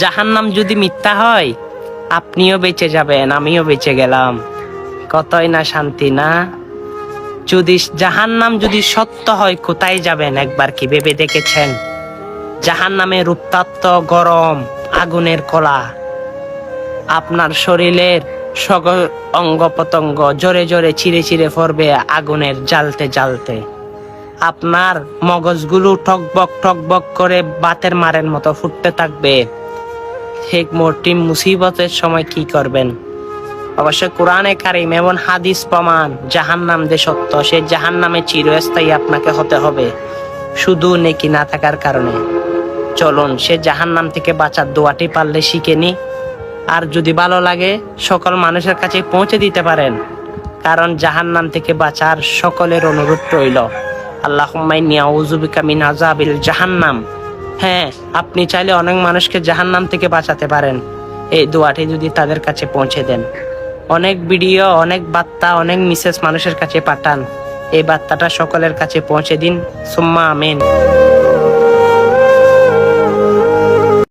জাহান্নাম যদি মিথ্যা হয়, আপনিও বেঁচে যাবেন, আমিও বেঁচে গেলাম। কতই না শান্তি না? যদি জাহান্নাম যদি সত্য হয়, কোথায় যাবেন একবার কি ভেবে দেখেছেন? জাহান্নামের উত্তপ্ত গরম আগুনের কলা আপনার শরীরের সকল অঙ্গ প্রত্যঙ্গ জোরে জোরে চিরে চিরে পড়বে আগুনের জ্বালতে জ্বালতে। আপনার মগজগুলো টকবক করে বাতের মারের মতো ফুটতে থাকবে। ঠিক মর্টিম মুসিবতের সময় কি করবেন? অবশ্য কোরআনে কারিম এবং হাদিস প্রমাণ জাহান্নাম যে সত্য, সেই জাহান্নামে চিরস্থায়ী আপনাকে হতে হবে শুধু নেকি না থাকার কারণে। চলুন সে জাহান্নাম থেকে বাঁচার দোয়াটি পারলে শিখে নি। আর যদি ভালো লাগে সকল মানুষের কাছে পৌঁছে দিতে পারেন, কারণ জাহান্নাম থেকে বাঁচার সকলের অনুরোধ রইল। আল্লাহুম্মা ইন্নী আউযু বিকা মিন আযাবিল জাহান্নাম। হ্যাঁ, আপনি চাইলে অনেক মানুষকে জাহান্নাম থেকে বাঁচাতে পারেন এই দোয়াটি যদি তাদের কাছে পৌঁছে দেন। অনেক ভিডিও, অনেক বার্তা, অনেক মেসেজ মানুষের কাছে পাঠান। এই বার্তাটা সকলের কাছে পৌঁছে দিন। সুম্মা আমিন।